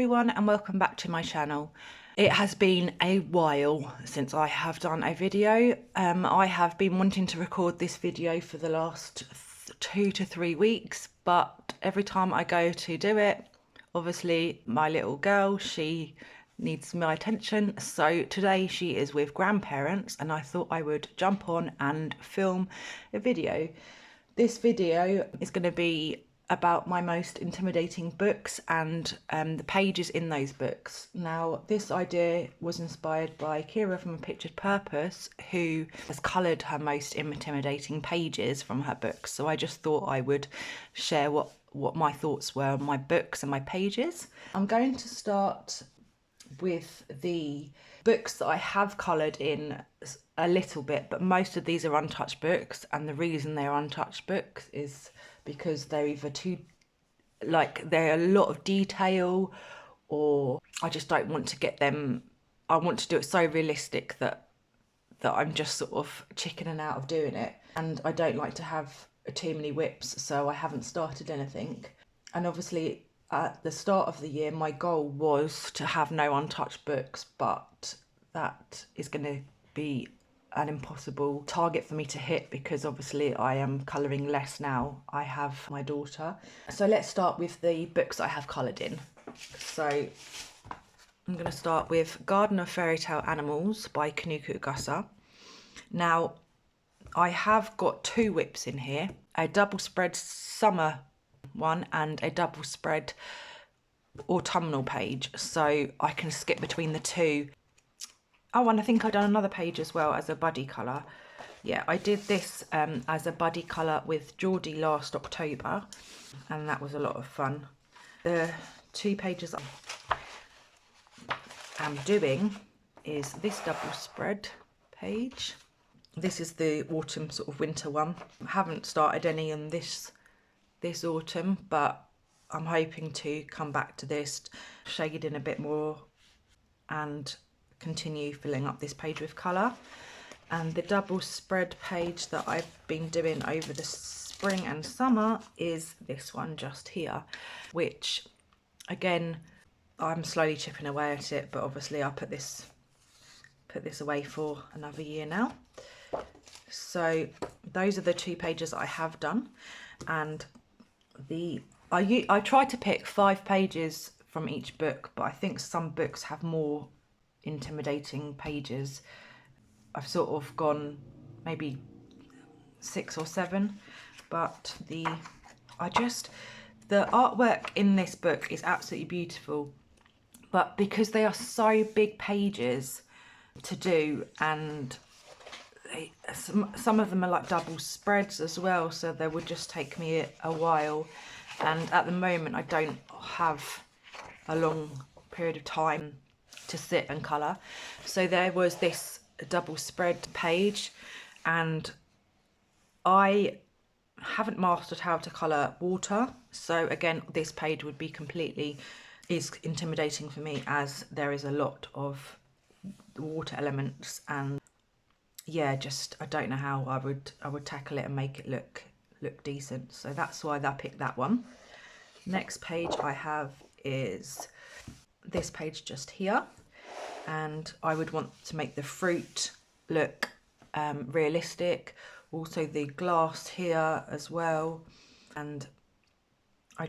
everyone and welcome back to my channel. It has been a while since I have done a video. I have been wanting to record this video for the last 2 to 3 weeks, but every time I go to do it, obviously my little girl, she needs my attention. So today she is with grandparents and I thought I would jump on and film a video. This video is going to be about my most intimidating books and the pages in those books. Now, this idea was inspired by Kira from A Pictured Purpose, who has coloured her most intimidating pages from her books. So I just thought I would share what my thoughts were on my books and my pages. I'm going to start with the books that I have coloured in a little bit, but most of these are untouched books, and the reason they're untouched books is because they're either too, they're a lot of detail, or I just don't want to get them. I want to do it so realistic that I'm just sort of chickening out of doing it, and I don't like to have too many whips, so I haven't started anything. And obviously at the start of the year my goal was to have no untouched books, but that is going to be an impossible target for me to hit because obviously I am colouring less now. I have my daughter. So let's start with the books I have coloured in. So I'm going to start with Garden of Fairytale Animals by Kanuku Ugasa. Now, I have got 2 whips in here, a double spread summer one and a double spread autumnal page, so I can skip between the two. Oh, and I think I've done another page as well as a buddy colour. Yeah, I did this as a buddy colour with Geordie last October, and that was a lot of fun. The 2 pages I'm doing is this double spread page. This is the autumn sort of winter one. I haven't started any on this autumn, but I'm hoping to come back to this, shade in a bit more and continue filling up this page with colour. And the double spread page that I've been doing over the spring and summer is this one just here, which again I'm slowly chipping away at it, but obviously I'll put this away for another year now. So those are the 2 pages I have done, and I try to pick 5 pages from each book, but I think some books have more intimidating pages. I've sort of gone maybe 6 or 7, but the artwork in this book is absolutely beautiful, but because they are so big pages to do, and some of them are like double spreads as well, so they would just take me a while, and at the moment I don't have a long period of time to sit and colour. So there was this double spread page, and I haven't mastered how to colour water, so again this page would be is intimidating for me, as there is a lot of water elements, and yeah, just I don't know how I would tackle it and make it look decent. So that's why I picked that one. Next page I have is this page just here, and I would want to make the fruit look realistic, also the glass here as well, and I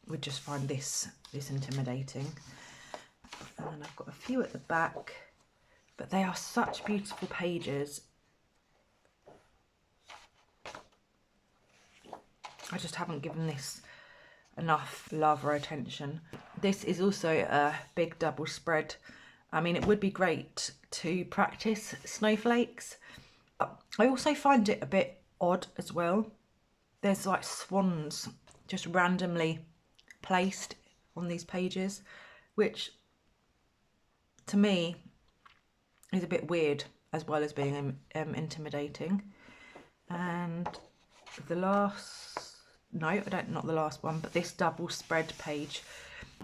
would just find this intimidating. And then I've got a few at the back, but they are such beautiful pages. I just haven't given this enough love or attention. This is also a big double spread. I mean, it would be great to practice snowflakes. I also find it a bit odd as well. There's like swans just randomly placed on these pages, which to me is a bit weird as well as being intimidating. And the last, no, not the last one, but this double spread page,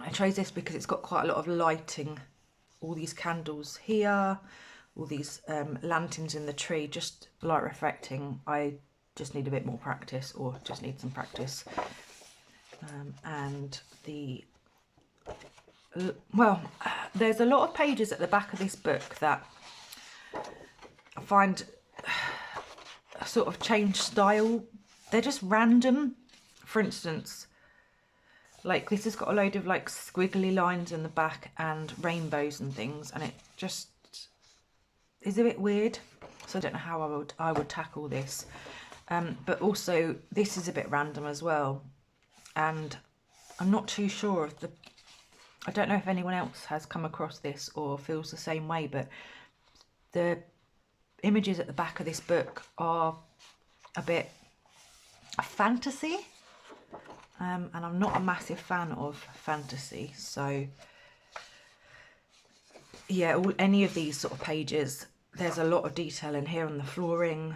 I chose this because it's got quite a lot of lighting. All these candles here, all these lanterns in the tree, just light reflecting. I just need a bit more practice, or just need some practice. And the well, there's a lot of pages at the back of this book that I find sort of change style. They're just random. For instance, like this has got a load of like squiggly lines in the back and rainbows and things, and it just is a bit weird. So I don't know how I would tackle this. But also this is a bit random as well, and I'm not too sure of I don't know if anyone else has come across this or feels the same way, but the images at the back of this book are a bit fantasy, and I'm not a massive fan of fantasy, so yeah, any of these sort of pages, there's a lot of detail in here on the flooring.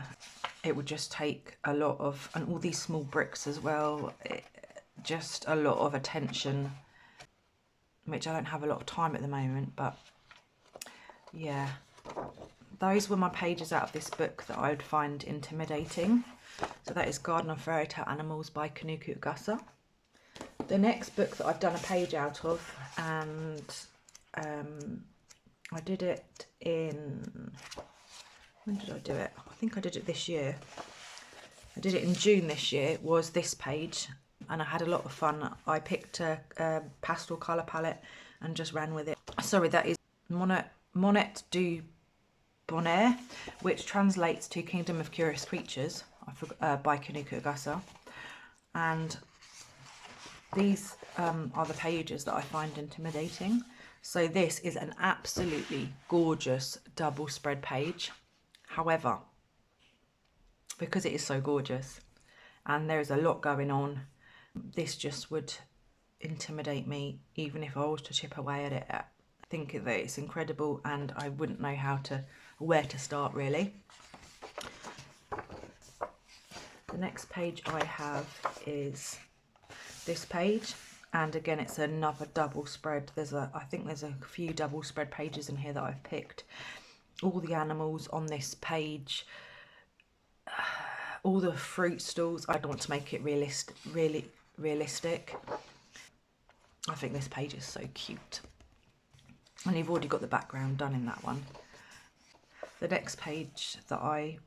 It would just take a lot of, and all these small bricks as well, just a lot of attention, which I don't have a lot of time at the moment. But yeah, those were my pages out of this book that I would find intimidating. So that is Garden of Fairytale Animals by Kanuku Ugasa. The next book that I've done a page out of, and I did it in, when did I do it? I think I did it this year. I did it in June this year, was this page, and I had a lot of fun. I picked a pastel colour palette and just ran with it. Sorry, that is Monet D'Bonire, which translates to Kingdom of Curious Creatures by Kanuku Ugasa. And these are the pages that I find intimidating. So this is an absolutely gorgeous double spread page. However, because it is so gorgeous and there's a lot going on, this just would intimidate me even if I was to chip away at it. I think that it's incredible and I wouldn't know where to start really. The next page I have is this page, and again it's another double spread. I think there's a few double spread pages in here that I've picked. All the animals on this page, all the fruit stalls. I don't want to make it really realistic. I think this page is so cute, and you've already got the background done in that one. The next page that I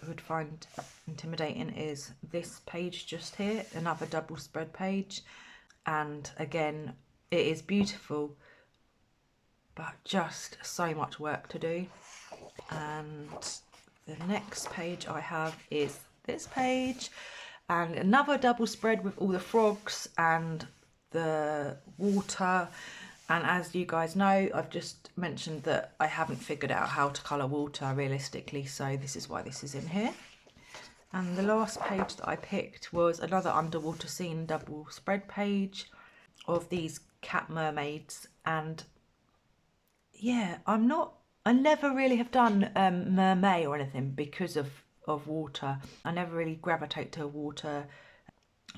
would find intimidating is this page just here, another double spread page, and again it is beautiful but just so much work to do. And the next page I have is this page, and another double spread with all the frogs and the water. And as you guys know, I've just mentioned that I haven't figured out how to colour water realistically, so this is why this is in here. And the last page that I picked was another underwater scene double spread page of these cat mermaids. And yeah, I never really have done mermaid or anything because of water. I never really gravitate to water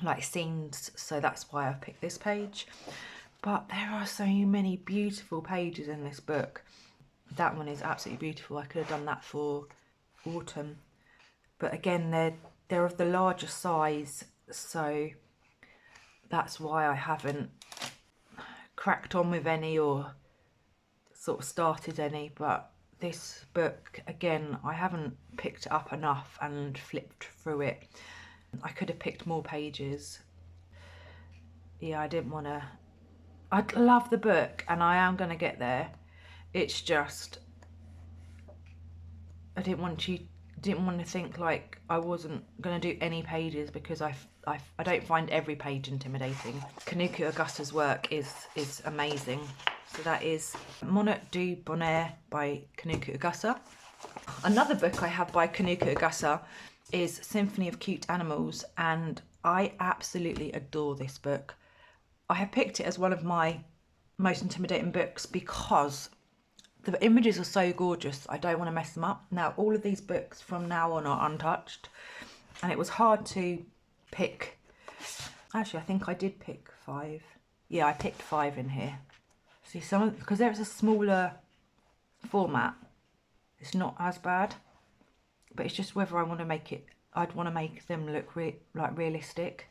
like scenes, so that's why I've picked this page. But there are so many beautiful pages in this book. That one is absolutely beautiful. I could have done that for autumn. But again, they're of the larger size, so that's why I haven't cracked on with any or sort of started any. But this book, again, I haven't picked it up enough and flipped through it. I could have picked more pages. Yeah, I didn't want to. I love the book and I am going to get there. It's just, I didn't want to think like I wasn't going to do any pages because I don't find every page intimidating. Kanuku Ugasa's work is amazing. So that is Monet D'Bonire by Kanuku Ugasa. Another book I have by Kanuku Ugasa is Symphony of Cute Animals, and I absolutely adore this book. I have picked it as one of my most intimidating books because the images are so gorgeous. I don't want to mess them up. Now, all of these books from now on are untouched, and it was hard to pick. Actually, I think I did pick 5. Yeah, I picked 5 in here. See, because there's a smaller format, it's not as bad, but it's just whether I want to make it. I'd want to make them look like realistic.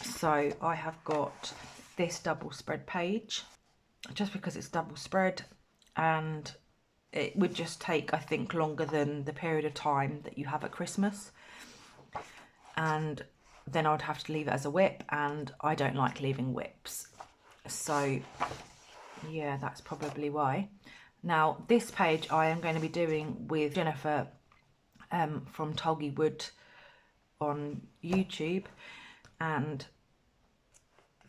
So I have got this double spread page, just because it's double spread, and it would just take, I think, longer than the period of time that you have at Christmas. And then I would have to leave it as a whip, and I don't like leaving whips. So yeah, that's probably why. Now this page I am going to be doing with Jennifer from Tolgy Wood on YouTube, and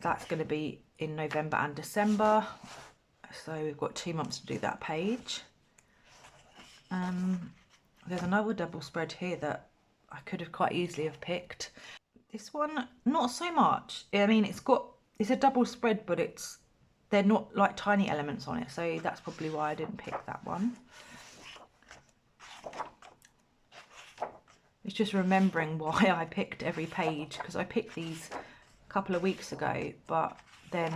that's going to be in November and December. So we've got 2 months to do that page. There's another double spread here that I could have quite easily have picked. This one, not so much. I mean, it's a double spread, but they're not like tiny elements on it, so that's probably why I didn't pick that one. It's just remembering why I picked every page, because I picked these a couple of weeks ago, but then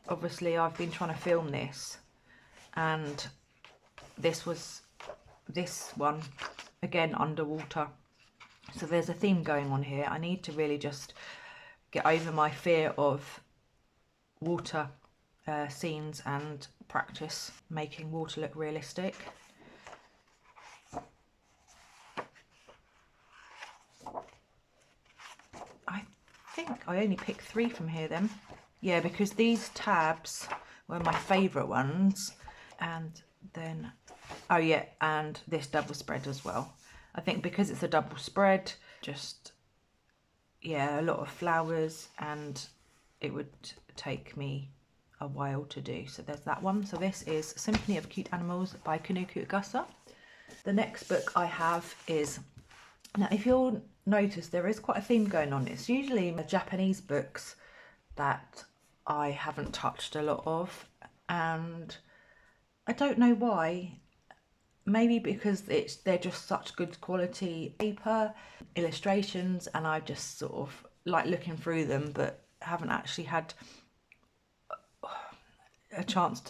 obviously I've been trying to film this, and this one again underwater, so there's a theme going on here. I need to really just get over my fear of water scenes and practice making water look realistic. I think I only picked 3 from here then. Yeah, because these tabs were my favourite ones, and then, oh yeah, and this double spread as well. I think because it's a double spread, just, yeah, a lot of flowers, and it would take me a while to do. So there's that one. So this is Symphony of Cute Animals by Kanuku Agusa. The next book I have is, now if you'll notice, there is quite a theme going on. It's usually Japanese books that I haven't touched a lot of, and I don't know why. Maybe because they're just such good quality paper, illustrations, and I just sort of like looking through them, but haven't actually had a chance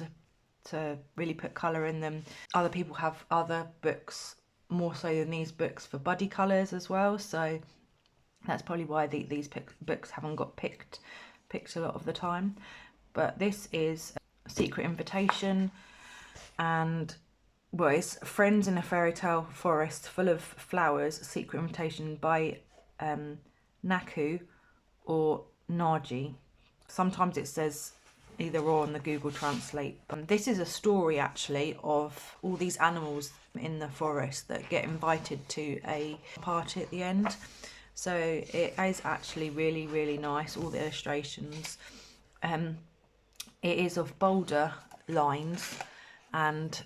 to really put colour in them. Other people have other books more so than these books for buddy colours as well, so that's probably why these books haven't got picked a lot of the time. But this is Secret Invitation, and well, it's Friends in a Fairytale Forest Full of Flowers, Secret Invitation by Naku or Naji. Sometimes it says either or on the Google Translate. This is a story actually of all these animals in the forest that get invited to a party at the end. So it is actually really, really nice, all the illustrations. It is of bolder lines and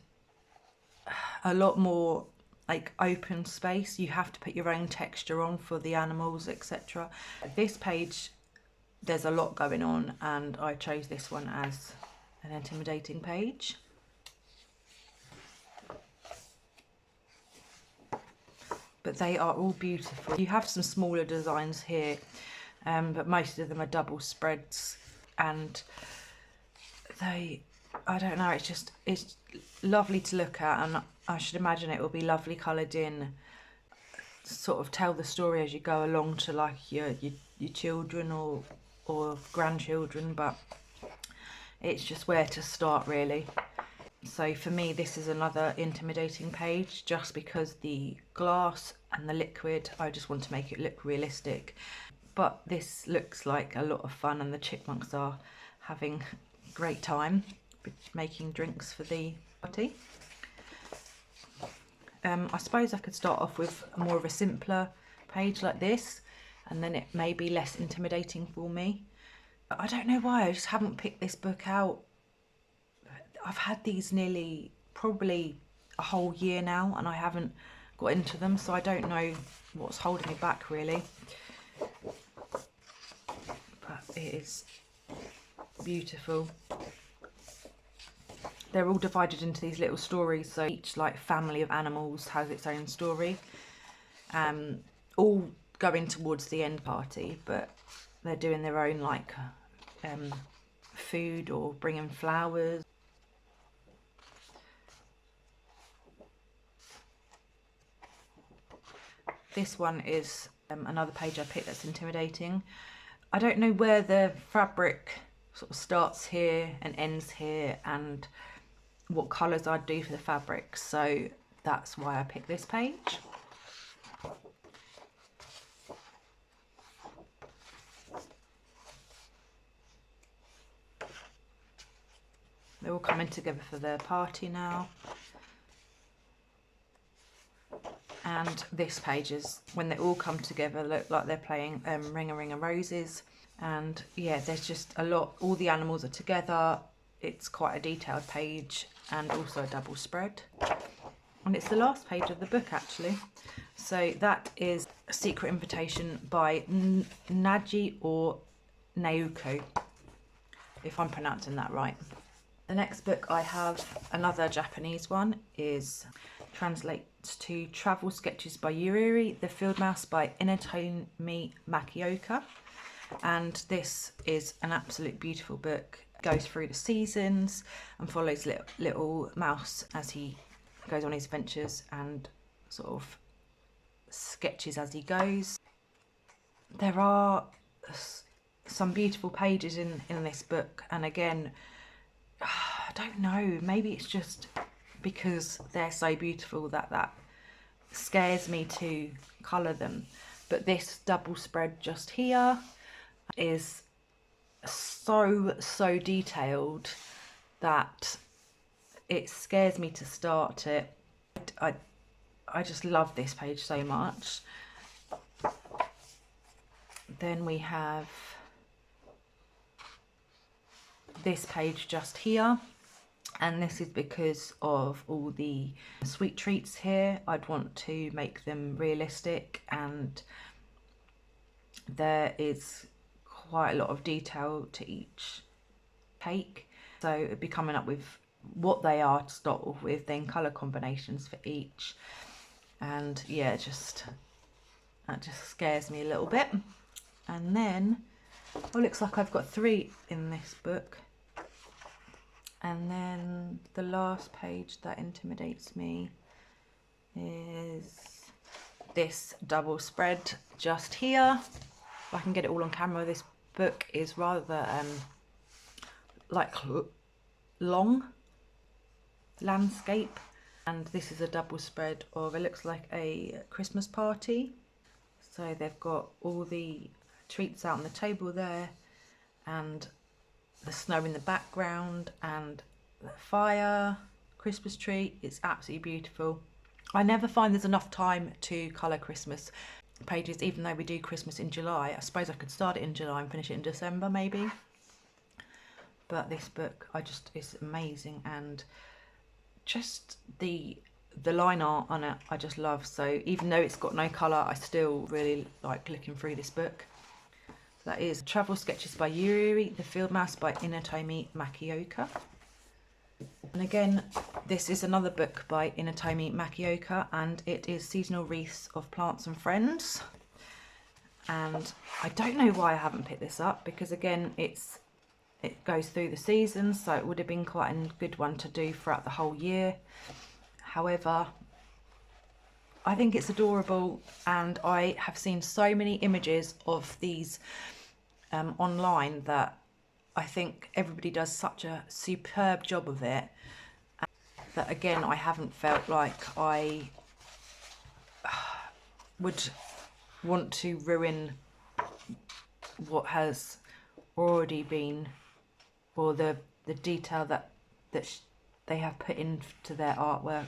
a lot more like open space. You have to put your own texture on for the animals, etc. This page, there's a lot going on, and I chose this one as an intimidating page. But they are all beautiful. You have some smaller designs here, but most of them are double spreads, and I don't know, it's lovely to look at, and I should imagine it will be lovely coloured in, sort of tell the story as you go along to like your children or grandchildren, but it's just where to start really. So for me, this is another intimidating page, just because the glass and the liquid, I just want to make it look realistic. But this looks like a lot of fun, and the chipmunks are having a great time making drinks for the party. I suppose I could start off with more of a simpler page like this, and then it may be less intimidating for me. But I don't know why, I just haven't picked this book out. I've had these nearly probably a whole year now, and I haven't got into them, so I don't know what's holding me back really. But it is beautiful. They're all divided into these little stories, so each like family of animals has its own story, all going towards the end party, but they're doing their own like food or bringing flowers. This one is another page I picked that's intimidating. I don't know where the fabric sort of starts here and ends here, and what colours I'd do for the fabric. So that's why I picked this page. They're all coming together for their party now. And this page is when they all come together, look like they're playing Ring a Ring of Roses. And yeah, there's just a lot, all the animals are together. It's quite a detailed page and also a double spread. And it's the last page of the book actually. So that is Secret Invitation by Naji or Naoko, if I'm pronouncing that right. The next book I have, another Japanese one, is translates to Travel Sketches by Yuri, The Field Mouse by Inatomi Makioka. And this is an absolute beautiful book. It goes through the seasons and follows little mouse as he goes on his adventures and sort of sketches as he goes. There are some beautiful pages in this book, and again, I don't know, maybe it's just because they're so beautiful that scares me to colour them. But this double spread just here is so detailed that it scares me to start it. I just love this page so much. Then we have this page just here, and this is because of all the sweet treats here. I'd want to make them realistic, and there is quite a lot of detail to each cake, so it'd be coming up with what they are to start off with, then colour combinations for each. And yeah, that just scares me a little bit. And then, oh, looks like I've got 3 in this book. And then the last page that intimidates me is this double spread just here. If I can get it all on camera, this book is rather like long landscape, and this is a double spread of, it looks like a Christmas party. So they've got all the treats out on the table there, and the snow in the background, and the fire, Christmas tree. It's absolutely beautiful. I never find there's enough time to colour Christmas pages, even though we do Christmas in July. I suppose I could start it in July and finish it in December maybe. But this book, it's amazing, and just the line art on it I just love. So even though it's got no colour, I still really like looking through this book. So that is Travel Sketches by Yuri, The Field Mouse by Inatomi Makioka. And again, this is another book by Inatomi Makioka, and it is Seasonal Wreaths of Plants and Friends. And I don't know why I haven't picked this up, because again, it goes through the seasons, so it would have been quite a good one to do throughout the whole year. However, I think it's adorable, and I have seen so many images of these online that I think everybody does such a superb job of it, that again, I haven't felt like I would want to ruin what has already been, or the detail that they have put into their artwork.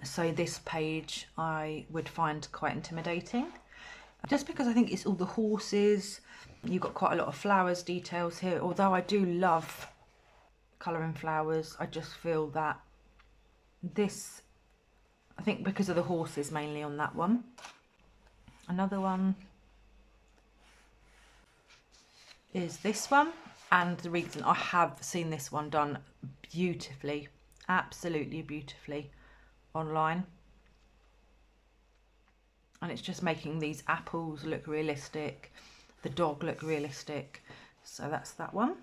So this page I would find quite intimidating, just because I think it's all the horses. You've got quite a lot of flowers details here. Although I do love colouring flowers, I just feel that this, I think because of the horses mainly on that one. Another one is this one, and the reason I have seen this one done beautifully, absolutely beautifully online, and it's just making these apples look realistic, the dog look realistic. So that's that one.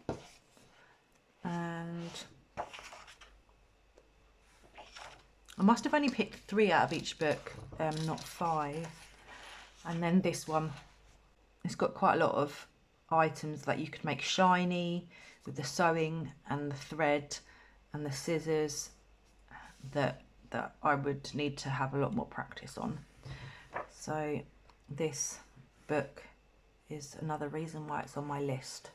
And I must have only picked 3 out of each book, not 5. And then this one, it's got quite a lot of items that you could make shiny with the sewing and the thread and the scissors that I would need to have a lot more practice on. So this book is another reason why it's on my list.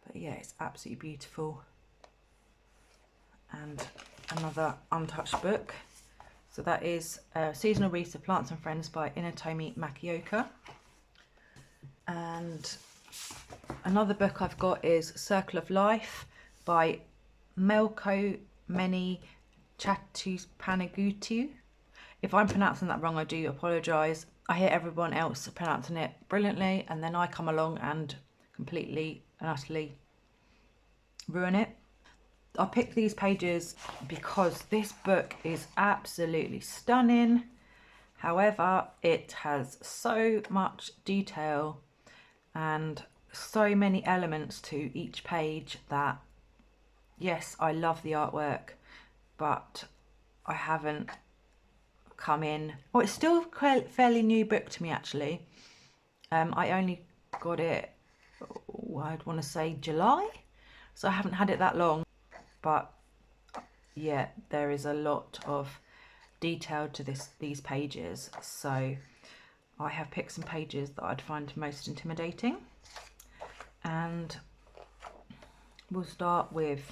But yeah, it's absolutely beautiful. And another untouched book. So that is Seasonal Wreaths of Plants and Friends by Inatomi Makioka. And another book I've got is Circle of Life by Melko Meni Chatuspanagutu. If I'm pronouncing that wrong, I do apologise. I hear everyone else pronouncing it brilliantly, and then I come along and completely and utterly ruin it. I picked these pages because this book is absolutely stunning. However, it has so much detail and so many elements to each page that, yes, I love the artwork, but I haven't come in. Oh, it's still a fairly new book to me, actually. I only got it, I'd want to say July, so I haven't had it that long. But yeah, there is a lot of detail to these pages, so I have picked some pages that I'd find most intimidating, and we'll start with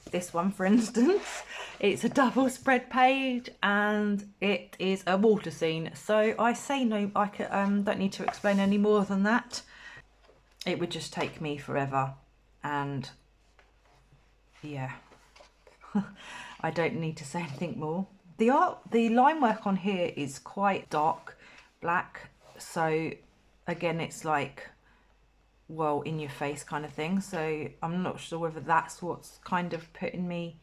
this one, for instance. It's a double spread page and it is a water scene, so I say no, I don't need to explain any more than that. It would just take me forever, and yeah, I don't need to say anything more. The line work on here is quite dark black, so again, it's like, well, in your face kind of thing. So I'm not sure whether that's what's kind of putting me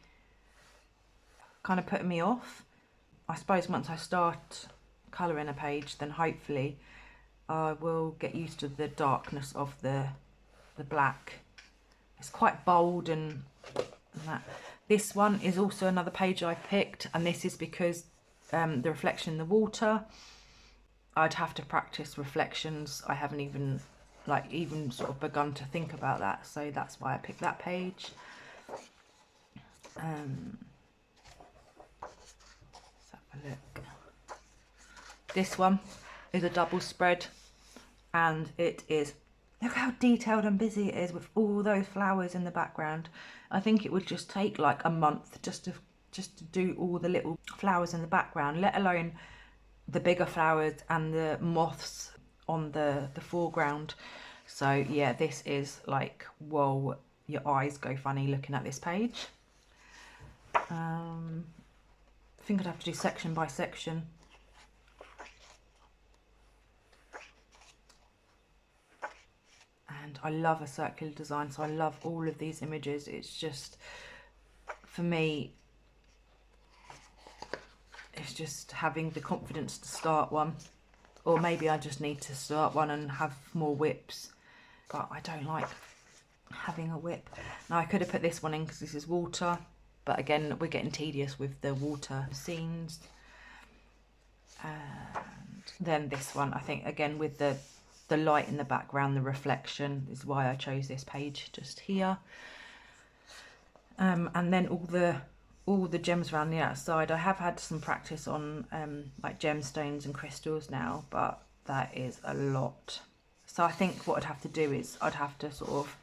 off. I suppose once I start colouring a page, then hopefully I will get used to the darkness of the black. It's quite bold and that. This one is also another page I picked, and this is because the reflection in the water. I'd have to practice reflections. I haven't even sort of begun to think about that, so that's why I picked that page. Let's have a look. This one is a double spread, and it is, look how detailed and busy it is with all those flowers in the background. I think it would just take like a month just to do all the little flowers in the background, let alone the bigger flowers and the moths on the foreground. So yeah, this is like, whoa, your eyes go funny looking at this page. I think I'd have to do section by section. And I love a circular design, so I love all of these images. It's just, for me, it's just having the confidence to start one. Or maybe I just need to start one and have more whips, but I don't like having a whip. Now I could have put this one in because this is water, but again, we're getting tedious with the water scenes. And then this one, I think, again, with the light in the background, the reflection, is why I chose this page just here. And then all the gems around the outside. I have had some practice on like gemstones and crystals now, but that is a lot. So I think what I'd have to do is I'd have to sort of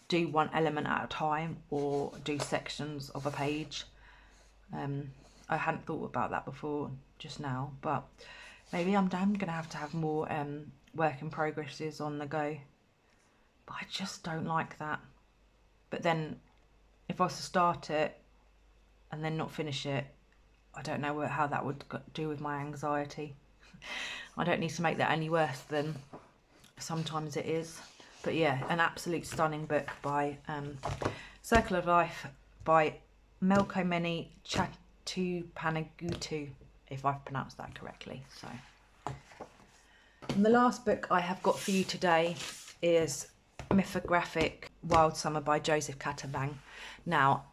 do one element at a time, or do sections of a page. I hadn't thought about that before just now, but maybe I'm gonna have to have more work in progresses on the go. But I just don't like that. But then if I was to start it and then not finish it, I don't know how that would do with my anxiety. I don't need to make that any worse than sometimes it is. But yeah, an absolute stunning book by Circle of Life by Melko Meni Chatuspanagutu, if I've pronounced that correctly. So, and the last book I have got for you today is Mythographic Wild Summer by Joseph Catabang. Now,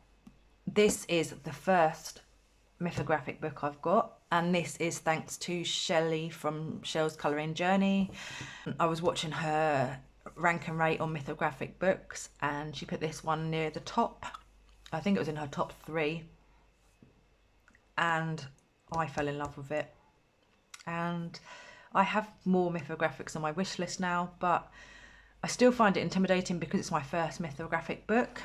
this is the first Mythographic book I've got, and this is thanks to Shelly from Shell's Colouring Journey. I was watching her rank and rate on Mythographic books, and she put this one near the top. I think it was in her top 3, and I fell in love with it. And I have more Mythographics on my wish list now, but I still find it intimidating because it's my first Mythographic book.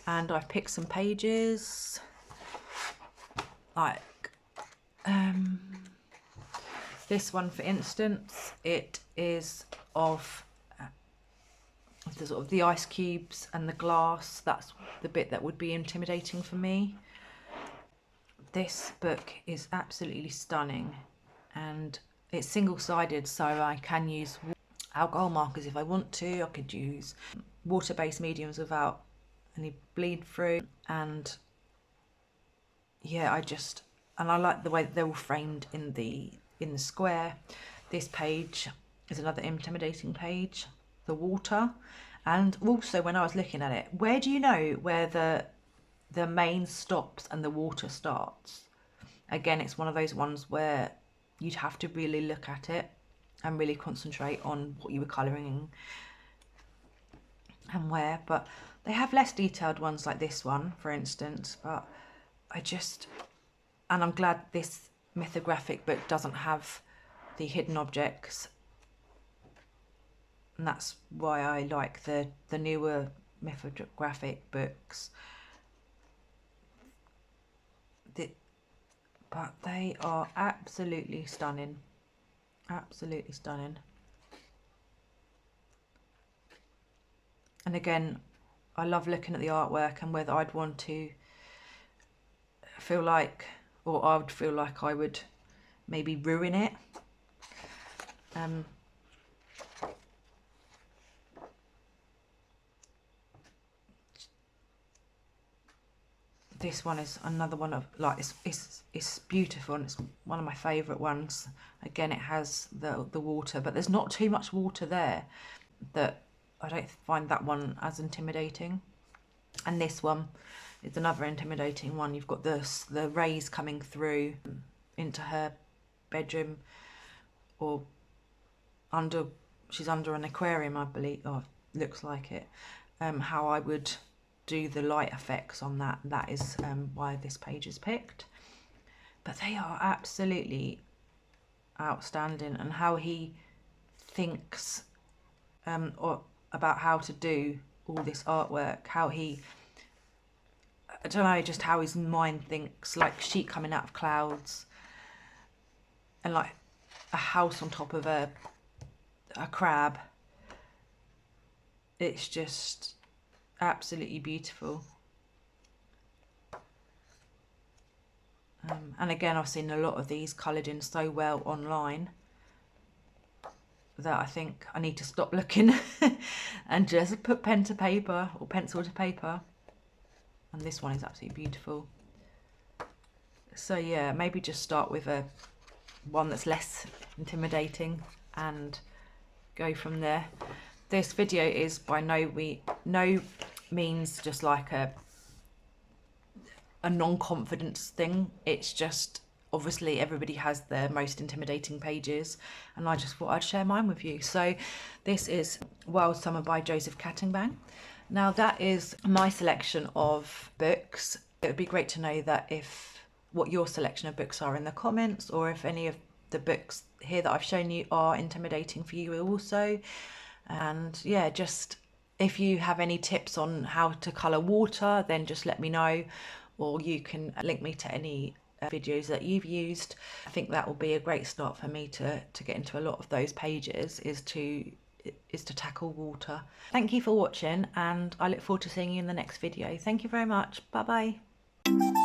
And I've picked some pages, like this one for instance. It is of the sort of the ice cubes and the glass. That's the bit that would be intimidating for me. This book is absolutely stunning, and it's single-sided, so I can use alcohol markers if I want to. I could use water-based mediums without any bleed through, and yeah, I like the way that they're all framed in the square. This page is another intimidating page, the water. And also, when I was looking at it, where do you know where the main stops and the water starts? Again, it's one of those ones where you'd have to really look at it and really concentrate on what you were colouring and where. But they have less detailed ones like this one, for instance, but and I'm glad this Mythographic book doesn't have the hidden objects, and that's why I like the newer Mythographic books. But they are absolutely stunning, absolutely stunning. And again, I love looking at the artwork and whether I'd want to feel like, or I would feel like I would maybe ruin it. This one is another one of, like, it's beautiful, and it's one of my favourite ones. Again, it has the water, but there's not too much water there, that I don't find that one as intimidating. And this one is another intimidating one. You've got the rays coming through into her bedroom, or she's under an aquarium, I believe, or looks like it. How I would do the light effects on that is why this page is picked. But they are absolutely outstanding, and how he thinks or about how to do all this artwork, how he, I don't know, just how his mind thinks, like sheet coming out of clouds, and like a house on top of a crab. It's just absolutely beautiful. And again, I've seen a lot of these coloured in so well online that I think I need to stop looking and just put pen to paper or pencil to paper. And this one is absolutely beautiful. So yeah, maybe just start with one that's less intimidating and go from there. This video is by no means just like a non-confidence thing. It's just, obviously everybody has their most intimidating pages, and I just thought I'd share mine with you. So this is Wild Summer by Joseph Kattenbang. Now that is my selection of books. It would be great to know that what your selection of books are in the comments, or if any of the books here that I've shown you are intimidating for you also. And yeah, just if you have any tips on how to colour water, then just let me know, or you can link me to any videos that you've used. I think that will be a great start for me to get into a lot of those pages, is to tackle water. Thank you for watching, and I look forward to seeing you in the next video. Thank you very much. Bye bye.